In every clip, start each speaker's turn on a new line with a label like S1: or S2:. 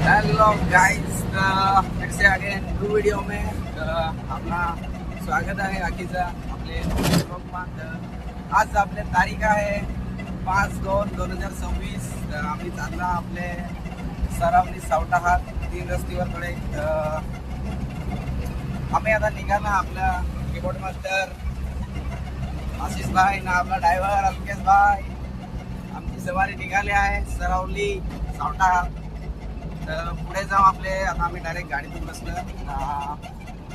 S1: Hello guys, फिर से आगे new video में आपला स्वागत आहे आखीचा आपले ब्लॉगमध्ये. आज आपले तारीख आहे 5/2/2026. आम्ही चालला आपले सरावली सावटाहात 3 रस्त्यावर थोडे. आम्ही आता निघाला आपला कीबोर्ड मास्टर आशिष भाई ना आपला ड्रायव्हर अलकेश भाई. आमची सवारी निघाली आहे सरावली सावटाहात. तर पुढे जाऊ आपले. आता आम्ही डायरेक्ट गाडीतून बसलो.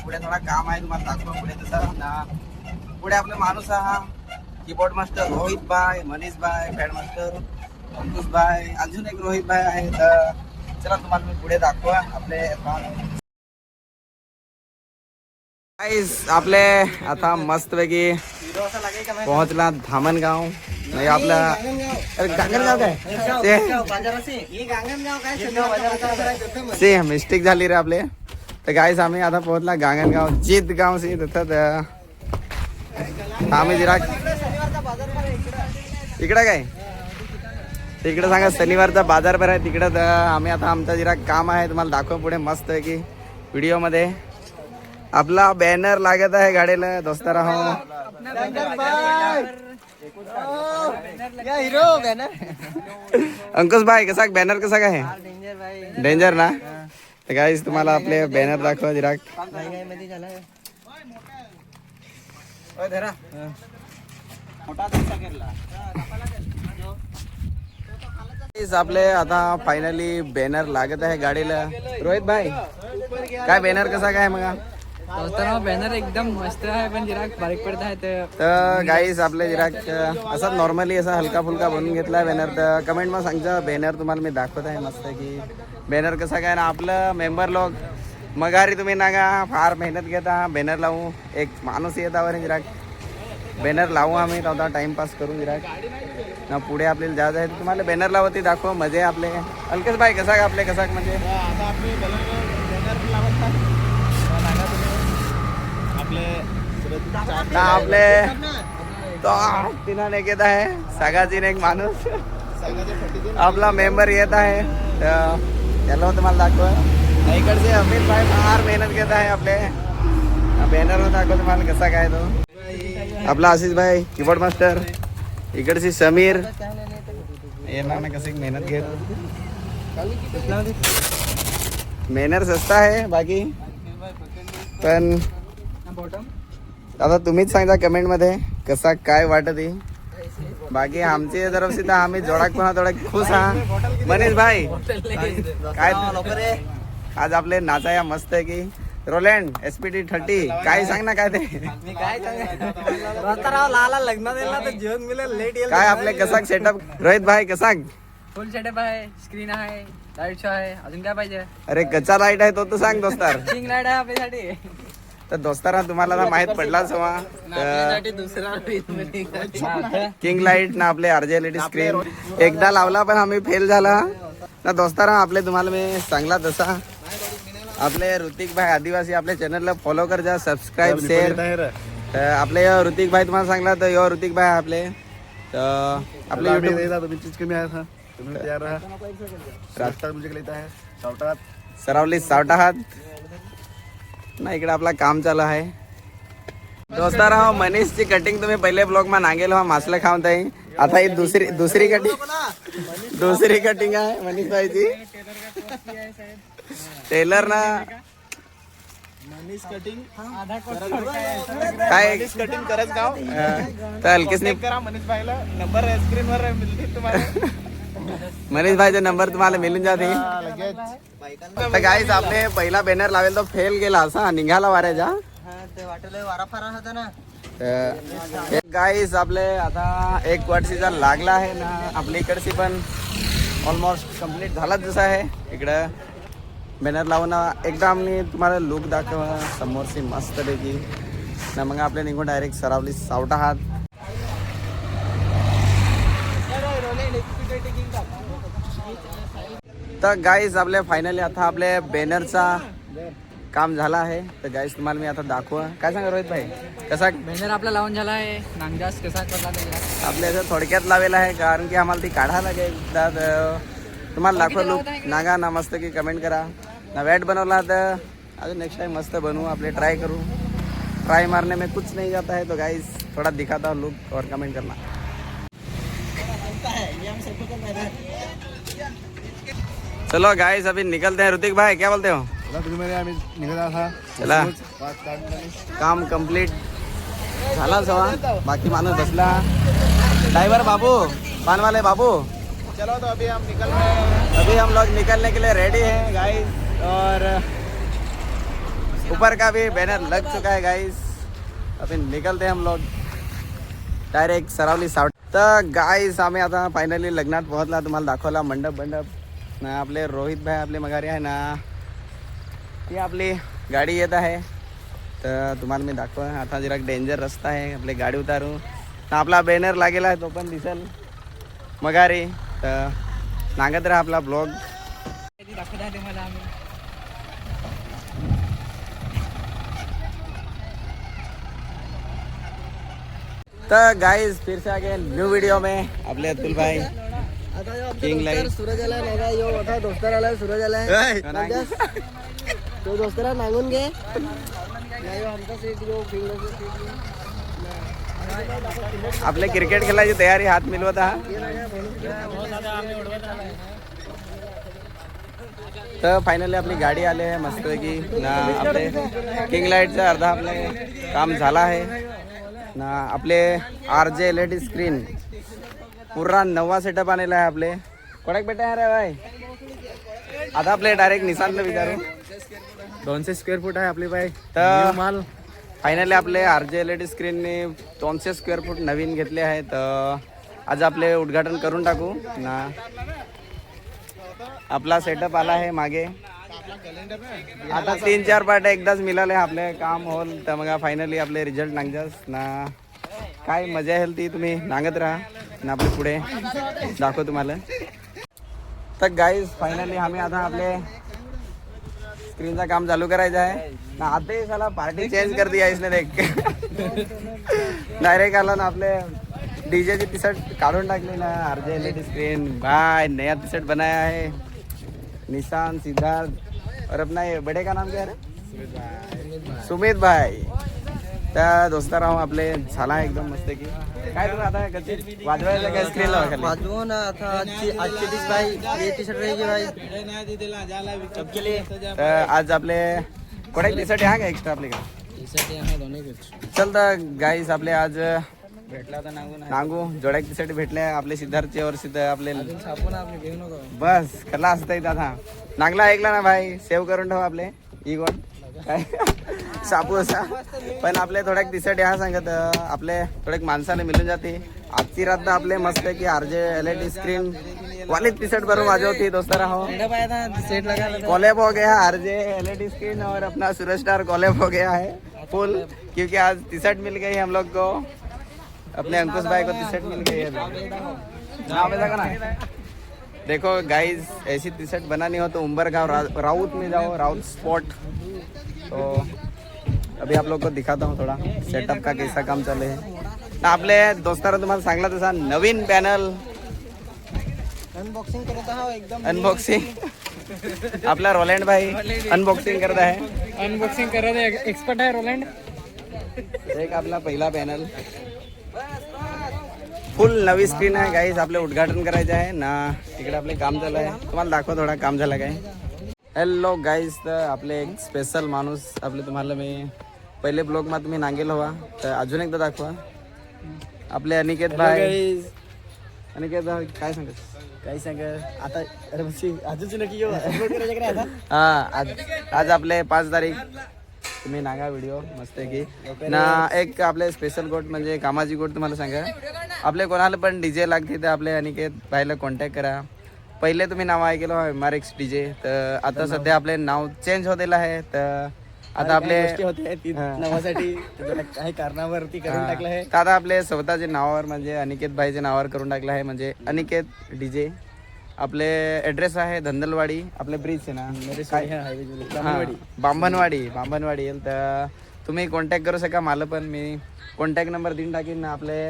S1: पुढे थोडा काम आहे, तुम्हाला दाखवा पुढे तसं ना. पुढे आपला माणूस हा कीबोर्ड मास्टर रोहित भाई, मनीष भाई, पॅड मास्टर अंकुश भाई, अजून एक रोहित भाई आहे. तर चला तुम्हाला मी पुढे दाखवा आपले. आपले आता मस्तपैकी पोहोचला धामणगाव. नाही आपला गांगणगाव काय से मिस्टेक झाली रे आपले. तर गाईस आम्ही आता पोहोचला गांगणगाव जित गाव से तिथं. आम्ही जरा इकडं काय तिकडं सांगा शनिवारचा बाजार भर आहे तिकडं. तर आम्ही आता आमचा जरा काम आहे तुम्हाला दाखव पुढे मस्त आहे की व्हिडिओ मध्ये. आपला बॅनर लागत आहे गाडीला दोस्तारा. हो
S2: हिरो बॅनर
S1: अंकुश भाई कसा बॅनर कसा काय डेंजर ना. तर गाईस तुम्हाला आपले बॅनर दाखवा जरा. आपले आता फायनली बॅनर लागत आहे गाडीला. रोहित भाई काय बॅनर कसा काय मग.
S2: बॅनर एकदम मस्त आहे पण जरा बारीक पडत आहे.
S1: तर गाईस आपले जरा असा नॉर्मली असा हलका फुलका बनवून घेतला बॅनर. तर कमेंट मध्ये सांगता बॅनर तुम्हाला मी दाखवत आहे मस्त की बॅनर कसा काय ना. आपलं मेंबर लोक मगारी तुम्ही नागा फार मेहनत घेता बॅनर लावू. एक माणूस येतावर जरा बॅनर लावू आम्ही आता टाइमपास करू जरा ना. पुढे आपल्याला जायचं आहे तुम्हाला बॅनर लावती दाखव मजे आपले. अलकेश भाई कसा का आपले कसा म्हणजे आपले तो तिना येत आहे सगाजीने एक माणूस आपला मेंबर येत आहे. त्याला तुम्हाला दाखवा. इकडचे अमित भाई फार मेहनत घेत आहे आपले बॅनर दाखव तुम्हाला कसा काय तो. आपला आशिष भाई कीबोर्ड मास्टर. इकडची समीर येणार ना कसे मेहनत घेत. मेहनत सस्ता आहे बाकी पण आता तुम्हीच सांगा कमेंट मध्ये कसा काय वाटत आहे. बाकी आमची तरफ से आम्ही जोडाक पण थोडा खुश हा. मनीष भाई काय आज आपले नाचाया मस्त आहे की रोलँड SPD 30 काय सांग ना काय ते काय आपले कसा सेटअप. रोहित भाई कसा
S2: फुल सेटअप आहे, स्क्रीन आहे, लाईट शो आहे, अजून काय पाहिजे.
S1: अरे कच्चा लाईट आहे तो तर सांग दोस्तार.
S2: किंग लाईट आहे आपल्यासाठी.
S1: तर दोस्तारा तुम्हाला ना माहित पडलाच हवा किंग लाईट ना आपले RJ LED स्क्रीन एकदा लावला पण आम्ही फेल झाला ना दोस्तारा. आपले तुम्हाला मी सांगला तसा आपले ऋतिक भाई आदिवासी आपल्या चॅनलला फॉलो कर जा, सबस्क्राईब शेअर. आपले ऋतिक भाई तुम्हाला सांगला तर यो ऋतिक भाई आपले आपले सरावली सावटाहात ना. इकडे आपला काम चालू आहे दोस्तारा. हो मनीषची कटिंग तुम्ही पहिले ब्लॉग मा नागेल हो मासला खाऊन ताई. आता ही दुसरी कटिंग आहे मनीष भाईची. टेलर ना काय
S3: कटिंग करत गाव
S1: तर हलकेच
S3: करा. मनीष भाईला नंबर स्क्रीन वर मिळतील तुम्हाला.
S1: मनीष भाईचा नंबर तुम्हाला मिळून जाते. तर गाईस आपले पहिला बॅनर लावेल तो फेल गेला असा निघाला वाऱ्याचा. गाईस आपले आता एक वर्षीचा लागला आहे ना. आपल्या इकडची पण ऑलमोस्ट कम्प्लीट झालाच जसा आहे. इकडं बॅनर लावून एकदा आम्ही तुम्हाला लुक दाखवा समोरची मस्त पैकी ना. मग आपले निघून डायरेक्ट सरावली सावटाहात. तर गाईज आपल्या फायनली आता आपल्या बॅनरचा काम झाला आहे. तर गाईज तुम्हाला मी आता दाखवा. काय सांगा रोहित भाई कसा
S2: बॅनर आपला लावून झाला आहे. नांगजास कसा करला
S1: आपल्या थोडक्यात लावेला आहे कारण की आम्हाला ती काढायला लागेल. तुम्हाला दाखवा लुक नागा ना मस्त की कमेंट करा ना वेट बनवला तर अजून नेक्स्ट टाइम मस्त बनवू आपले ट्राई करू ट्राई मारने में कुछ नहीं जाता है तो गाइस थोड़ा दिखाता हूँ लुक और कमेंट करना चलो गाइस अभी निकलते हैं ऋतिक भाई क्या बोलते हो
S3: निघाला था
S1: चला काम कंप्लीट झाला सवा बाकी माणूस बसला ड्राइवर बाबू पान वाले बाबू
S3: चलो तो अभी हम निकल रहे हैं।
S1: अभी हम लोग निकलने के लिए रेडी हैं गाइस और ऊपर का भी बैनर लग चुका है गाइस अभी निकलते हैं हम लोग डायरेक्ट सरावली साउथ तर गाइस आम्ही आता फायनली लग्नात पोहोचला तुम्हाला दाखवला मंडप ना आपले रोहित भाई आपले मगारी आहे ना ती आपली गाडी येत आहे तर तुम्हाला मी दाखवा आता जरा डेंजर रस्ता आहे आपली गाडी उतारू ना आपला बॅनर लागेला आहे तो पण दिसेल मगारी तर नागत राहा आपला ब्लॉग
S2: दाखवत आहे मला आम्ही
S1: तो गाइस फिर से आ गए न्यू वीडियो में अपने अतुल भाई किंग लाइट
S2: सूरज आलाय नाही का यो मोठा दोस्तर आलाय सूरज आलाय तो दोस्तरा मागून घे नाही आमचा सीट यो
S1: आपले क्रिकेट खेळायची तयारी हात मिळवत आहात तर फायनली आपली गाडी आली आहे मस्तपैकी ना आपले किंग लाईटचं अर्धा आपले काम झालं आहे ना आपले RJ LED स्क्रीन पूर्ण नवा सेटअप आलेला आहे आपले कोणाक भेटा आहे रे भाई आता आपले डायरेक्ट निशांतला विचारू
S3: 200 स्क्वेअर फूट आहे आपली बाई
S1: तर
S3: माल
S1: फायनली आपले RJ LED स्क्रीनने 200 स्क्वेअर फूट नवीन घेतले आहे तर आज आपले उद्घाटन करून टाकू ना आपला सेटअप आला आहे मागे आता 3-4 पार्ट एकदाच मिळाले आपले काम होल तर मग फायनली आपले रिझल्ट नांगजास ना काय मजा येईल ती तुम्ही नांगत राहा ना आपले पुढे दाखव तुम्हाला तर गाईज फायनली आम्ही आता आपले स्क्रीनचं काम चालू करायचं आहे ना आता साला पार्टी चेंज कर दिया इसने देख डायरेक्ट आला ना आपले डीजेची टी शर्ट काढून टाकली ना RJ LED स्क्रीन भाई नया टी शर्ट बनाया है निशान सिद्धार्थ और अपना ये बड़े का नाम क्या है सुमित भाई त्या दोस्ता राहू आपले झाला एकदम मस्त की काय तुम्ही आता कधी वाजवायचं काय स्क्रीन लावा खाली
S2: वाजवू ना आता आजची डिश भाई ये टी शर्ट रहेगी भाई सबके लिए
S1: तर आज आपले कोणा टी शर्ट आहे का एक्स्ट्रा आपले का
S2: टी शर्ट आहे दोन्ही कुछ
S1: चल तर गाईस आपले आज
S2: भेटला तर
S1: नांगू जोड्या टी शर्ट भेटले आपले सिद्धार्थचे और सिद्ध आपले
S2: छापून आपले घेऊ नको
S1: बस कला असता येत आता नांगला ऐकला ना भाई सेव्ह करून ठेवा आपले इगोन काय सापू असा पण आपले थोड्या टी शर्ट ह्या सांगत आपले थोड्या माणसाला मिळून जाते आजची रात आपले मस्त की RJ LED स्क्रीन वाली टी शर्ट भरून वाजवती दोस्तारा हो
S2: सेट लगा
S1: कॉलेब हो गया RJ LED स्क्रीन और अपना सूरज स्टार कॉलेब हो गया है फुल क्योंकि आज टी शर्ट मिल गई हम लोग को अपने अंकुश भाई को टी शर्ट मिल गई है नाम ऐसा ना देखो गाइस ऐसी टी शर्ट बनानी हो तो उंबरगांव राउत में जाओ राउत स्पॉट तो अभी आप लोग को दिखाता हूँ थोड़ा सेटअप का कैसा काम चले है ना आपले दोस्तारा तुम्हाला सांगला तसा नवीन पॅनल
S2: अनबॉक्सिंग करत आहोत एकदम
S1: अनबॉक्सिंग आपला रोलँड भाई अनबॉक्सिंग करत आहे
S2: अनबॉक्सिंग करत एक्सपर्ट आहे रोलँड
S1: एक आपला पहिला पॅनल फुल नवी स्क्रीन आहे गाईज आपले उद्घाटन करायचे आहे ना तिकडे आपले काम झालं आहे तुम्हाला दाखव थोडा काम झालं काय हॅलो गाईज तर आपले एक स्पेशल माणूस आपले तुम्हाला मी पहिले ब्लॉगमा तुम्ही नांगेल हवा तर अजून एकदा दाखवा आपले अनिकेत भाई अनिकेत भाई काय सांगत
S2: काही सांग आता आजच नक्की
S1: हा आज आपले 5 तारीख तुम्ही नागा व्हिडिओ मस्त की ना एक आपले स्पेशल गोट म्हणजे कामाची गोट तुम्हाला सांगा आपले कोणाला पण डीजे लागते तर आपले अनिकेत भाईला कॉन्टॅक्ट करा पहिले तुम्ही नाव ऐकलं MRX DJ तर आता सध्या आपले नाव चेंज होतेलं आहे तर आता आपले
S2: नावासाठी काही कारणावरती करून टाकलं आहे
S1: तर आता आपले स्वतःचे नावावर म्हणजे अनिकेत भाईचे नावावर करून टाकलं आहे म्हणजे अनिकेत DJ आपले ॲड्रेस आहे धंदलवाडी आपले ब्रिज आहे ना बांबनवाडी येईल तर तुम्ही कॉन्टॅक्ट करू शका मला पण मी कॉन्टॅक्ट नंबर देऊन टाकीन ना आपले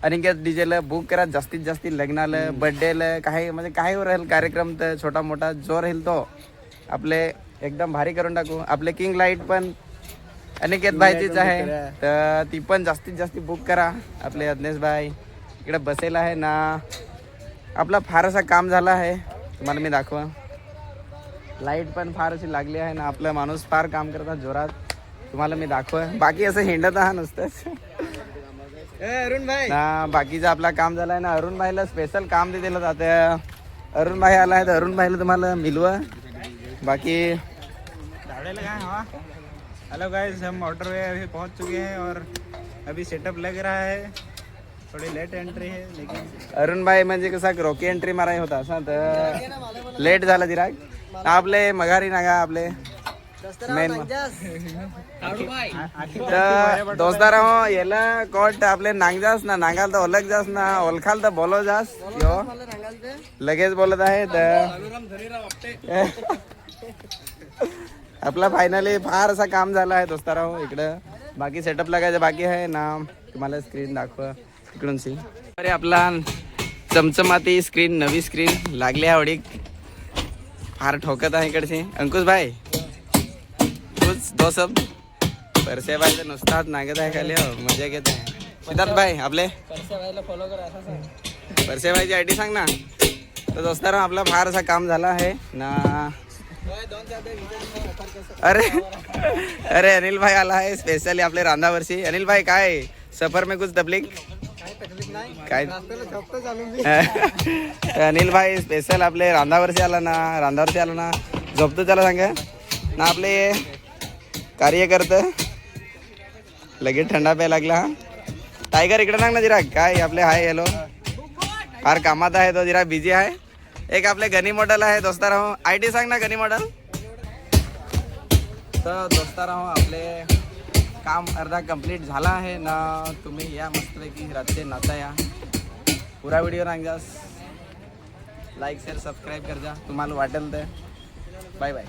S1: अनिकेत डीजेला बुक करा जास्तीत जास्त लग्नाला बर्थडेला काही म्हणजे काही राहील कार्यक्रम तर छोटा मोठा जो राहील तो आपले एकदम भारी करून टाकू. आपले किंग लाईट पण अनिकेत भाईचीच आहे तर ती पण जास्तीत जास्त बुक करा. आपले अज्ञेश भाई इकडे बसेला आहे ना. आपला फार असा काम झाला आहे तुम्हाला मी दाखवा. लाईट पण फार अशी लागली आहे ना. आपला माणूस फार काम करतात जोरात तुम्हाला मी दाखवा. बाकी असं हिंडत आहे नुसतंच
S2: अरुण भाई
S1: ना. बाकीचं आपला काम झालं आहे ना. अरुण भाईला स्पेशल काम दे दिलं जातं. अरुण भाई आला आहे तर अरुण भाईला तुम्हाला मिलवा. बाकी
S3: हेलो गाइस, हम मोटरवे अभी पहुंच चुके हैं और अभी सेटअप लग रहा है. थोड़ी लेट एंट्री है लेकिन
S1: अरुण भाई म्हणजे कसा रोकी एंट्री माराय होता असा तर लेट झाला दिराक. आपले मघारी नागा आपले मेन तर दोस्तारा हो याला कोट आपले नांगजास ना नांगाल तर ओलख जास ना ओळखाल तर बोलो जास यो लगेच बोलत आहे तर आपला फायनली फार असा काम झाला आहे दोस्तारा हो. इकडं बाकी सेटअप लागायचं बाकी आहे ना. तुम्हाला स्क्रीन दाखवा इकडून सी. अरे आपला चमचमाती स्क्रीन नवी स्क्रीन लागली आहे आवडीक फार ठोकत आहे इकडची. अंकुश भाई तूच दो सब परसे भाई तर नुसतात नागत आहे खाली हो मजा घेत आहे. सिद्धार्थ भाई आपले
S2: फॉलो करा.
S1: परसे भाईची आयडी सांग ना. तर दोस्तारा आपला फार असा काम झाला आहे ना. अरे अरे अनिल भाई आला आहे स्पेशली आपले रांधा वर्षी. अनिल भाई काय सफर में कुछ तकलीफ काय अनिल भाई स्पेशल आपले रांधावरशी आला ना. रांधावरशी आला ना झोपतो त्याला सांगा ना. आपले कार्य करतं लगेच थंडा प्यायला लागला. टायगर इकडे सांग ना जरा काय आपले हाय हॅलो फार कामात आहे तो जरा बिझी आहे. एक आपले गनी मॉडेल आहे दोस्ताराहो. आयडी सांग ना गनी मॉडेल. तर दोस्ताराहो आपले काम अर्धा कंप्लीट झाला आहे ना. तुम्ही या मस्तपैकी रात्री नाचा या. पुरा व्हिडिओ सांगा. लाईक शेअर सबस्क्राईब कर जा तुम्हाला वाटेल तर. Bye bye.